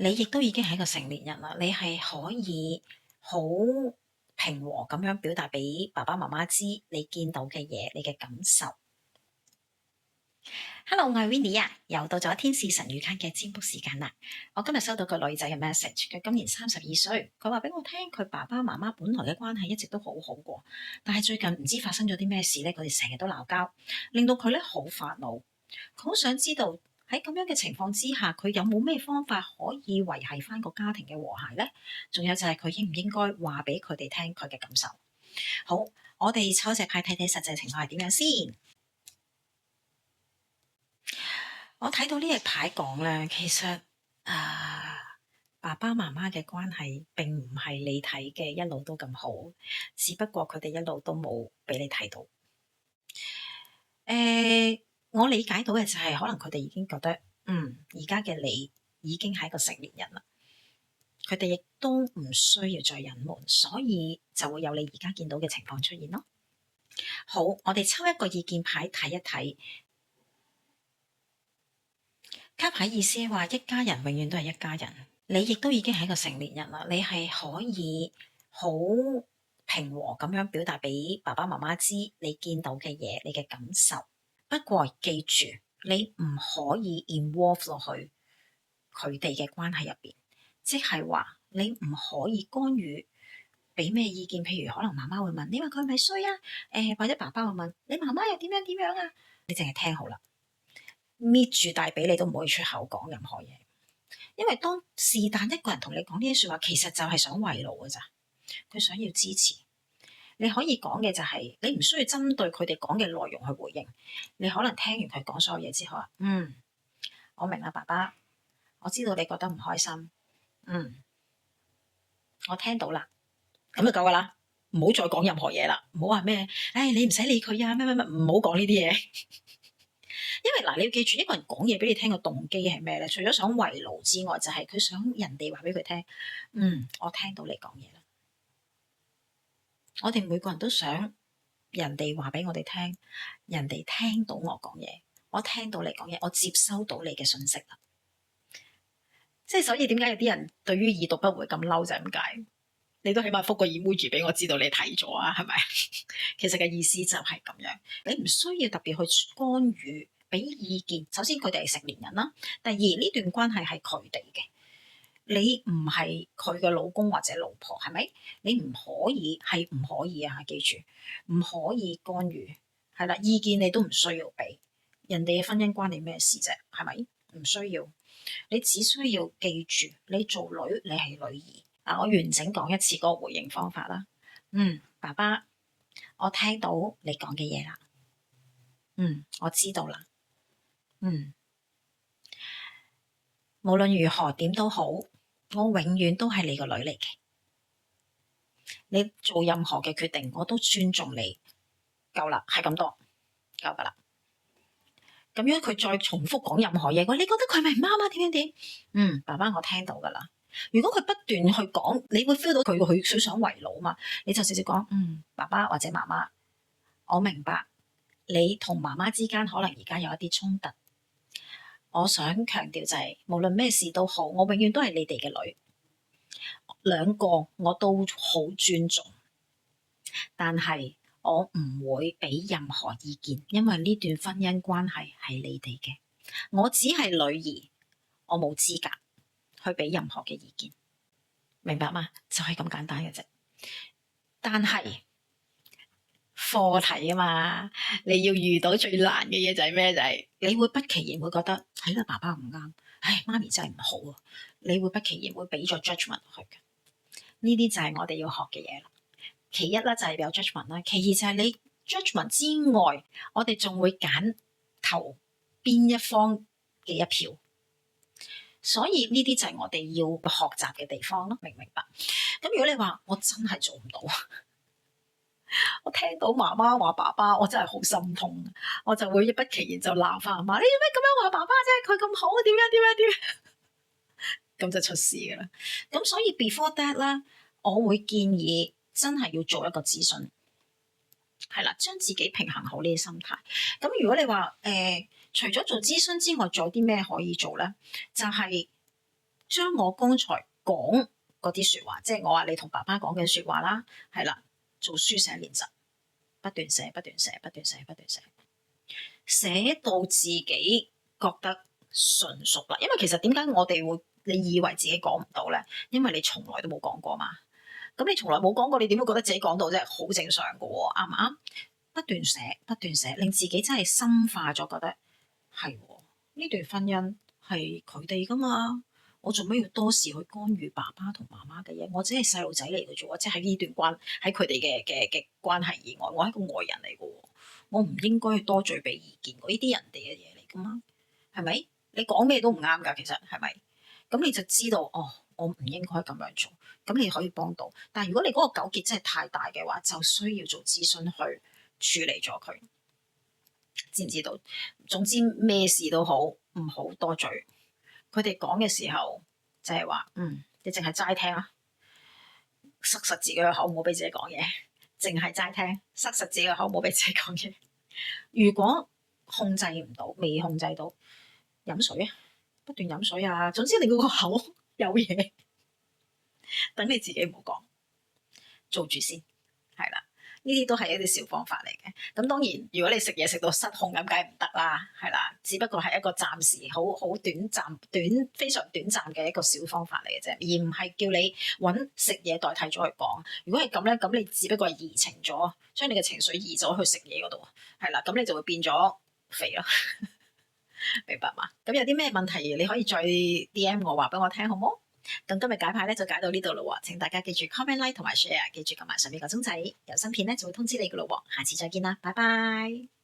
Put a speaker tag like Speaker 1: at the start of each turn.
Speaker 1: 你亦都已經係一個成年人啦，你係可以好平和咁樣表達俾爸爸媽媽知你見到嘅嘢，你嘅感受。Hello，我係 Winnie 啊，又到咗天使神語卡嘅占卜時間啦。我今日收到個女仔嘅 message，佢今年32歲，佢話俾我聽佢爸爸媽媽本來嘅關係一直都好好過，但係最近唔知發生咗啲咩事咧，佢哋成日都鬧交，令到佢咧好煩惱。佢好想知道喺咁樣嘅情況之下，佢有冇咩方法可以維繫翻個家庭嘅和諧呢？仲有就係佢應唔應該話俾佢哋聽佢嘅感受？好，我哋抽隻牌睇睇實際情況係點樣先。我睇到呢隻牌講咧，其實爸爸媽媽嘅關係並唔係你睇嘅一路都咁好，只不過佢哋一路都冇俾你睇到。我理解到嘅就係可能佢哋已經覺得，而家嘅你已經係一個成年人啦，佢哋亦都唔需要再隱瞞，所以就會有你而家見到嘅情況出現咯。好，我哋抽一個意見牌睇一睇。卡牌意思係話，一家人永遠都係一家人，你亦都已經係一個成年人啦，你係可以好平和咁樣表達俾爸爸媽媽知你見到嘅嘢，你嘅感受。不過記住，你唔可以 involve 落去佢哋嘅關係入邊，即係話你唔可以干預，俾咩意見？譬如可能媽媽會問你話佢係咪衰啊？或者爸爸會問你媽媽又點樣點樣啊？你淨係聽好啦。搣住大髀你都唔可以出口講任何嘢，因為當是但一個人同你講呢啲説話，其實就係想慰勞㗎咋，佢想要支持。你可以講嘅就係，你唔需要針對佢哋講嘅內容去回應。你可能聽完佢講所有嘢之後啊，我明啦，爸爸，我知道你覺得唔開心，我聽到啦，咁就夠噶啦，唔好再講任何嘢啦，唔好話咩，你唔使理佢啊，咩，唔好講呢啲嘢。因為嗱，你要記住，一個人講嘢俾你聽嘅動機係咩咧？除咗想慰勞之外，就係佢想人哋話俾佢聽，我聽到你講嘢啦。我哋每個人都想人哋話俾我哋聽，人哋聽到我講嘢，我聽到你講嘢，我接收到你嘅信息啦。即係所以點解有啲人對於已讀不回咁嬲就係咁解？你都起碼覆個 emoji 俾我知道你睇咗啊，係咪？其實嘅意思就係咁樣，你唔需要特別去干預。俾意見，首先佢哋係成年人啦。第二，呢段關係係佢哋嘅，你唔係佢嘅老公或者老婆，係咪？你唔可以，係唔可以啊！記住，唔可以干預，係啦。意見你都唔需要俾，人哋嘅婚姻關你咩事啫？係咪？唔需要，你只需要記住，你做女，你係女兒。我完整講一次嗰個回應方法啦。爸爸，我聽到你講嘅嘢啦。我知道啦。無論如何點都好，我永遠都係你個女嚟嘅。你做任何嘅決定，我都尊重你。夠啦，係咁多，夠噶啦。咁樣佢再重複講任何嘢，你覺得佢咪媽媽點樣點？爸爸我聽到噶啦。如果佢不斷去講，你會 feel 到佢想圍爐嘛？你就直接講，爸爸或者媽媽，我明白你同媽媽之間可能而家有一啲衝突。我想強調就係，無論咩事都好，我永遠都係你哋嘅女，兩個我都好尊重，但係我唔會俾任何意見，因為呢段婚姻關係係你哋嘅，我只係女兒，我冇資格去俾任何嘅意見，明白嗎？就係咁簡單嘅啫。但係課題啊嘛，你要遇到最難嘅嘢就係咩？就係你會不其然會覺得係啦，爸爸唔啱，媽咪真係唔好啊！你會不其然會俾咗 judgment 落去嘅。呢啲就係我哋要學嘅嘢啦。其一啦，就係有 judgment 啦；其二就係你 judgment 之外，我哋仲會揀投邊一方嘅一票。所以呢啲就係我哋要學習嘅地方咯，明唔明白？咁如果你話我真係做唔到，我聽到媽媽話爸爸，我真係好心痛，我就會不其然就鬧翻阿媽，你做咩咁樣話爸爸啫？佢咁好，點樣點樣點樣，咁就出事噶啦。咁所以 before that 啦，我會建議真係要做一個諮詢，係啦，將自己平衡好呢啲心態。咁如果你話除咗做諮詢之外，仲有啲咩可以做咧？就係將我剛才講嗰啲説話，即係我話你同爸爸講嘅説話啦，係啦，做書寫練習，不斷寫，不斷寫，不斷寫，不斷寫，寫到自己覺得純熟啦。因為其實點解我哋會你以為自己講唔到咧？因為你從來都冇講過嘛。咁你從來冇講過，你點會覺得自己講到啫？好正常㗎喎，啱唔啱？不斷寫，不斷寫，令自己真係深化咗，覺得係呢段婚姻係佢哋噶嘛。我做咩要多事去干預爸爸同媽媽嘅嘢？我只係細路仔嚟嘅啫喎，即係喺呢段喺佢哋嘅關係以外，我係一個外人嚟嘅喎，我唔應該去多嘴俾意見。呢啲人哋嘅嘢嚟噶嘛，係咪？你講咩都唔啱㗎，其實係咪？咁你就知道哦，我唔應該咁樣做。咁你可以幫到，但係如果你嗰個糾結真係太大嘅話，就需要做諮詢去處理咗佢，知唔知道？總之咩事都好，唔好多嘴。佢哋講嘅時候就係話，你淨係齋聽啊，塞實自己嘅口，唔好俾自己講嘢，淨係齋聽，塞實自己嘅口，唔好俾自己講嘢。如果控制唔到，未控制到，飲水啊，不斷飲水啊，總之你嗰個口有嘢。等你自己唔好講，做住先，係啦，呢啲都係一啲小方法嚟嘅。咁當然，如果你食嘢食到失控咁，梗係唔得啦，係啦。只不過係一個暫時好非常短暫嘅一個小方法嚟嘅啫，而唔係叫你揾食嘢代替咗去講。如果係咁咧，咁你只不過係移情咗，將你嘅情緒移咗去食嘢嗰度，係啦，咁你就會變咗肥咯。明白嘛？咁有啲咩問題你可以再 DM 我話俾我聽，好唔好？咁今日解牌咧就解到呢度咯喎，請大家記住 comment like 同埋 share，記住撳埋上面個鐘仔，有新片咧就會通知你噶咯喎，下次再見啦，拜拜。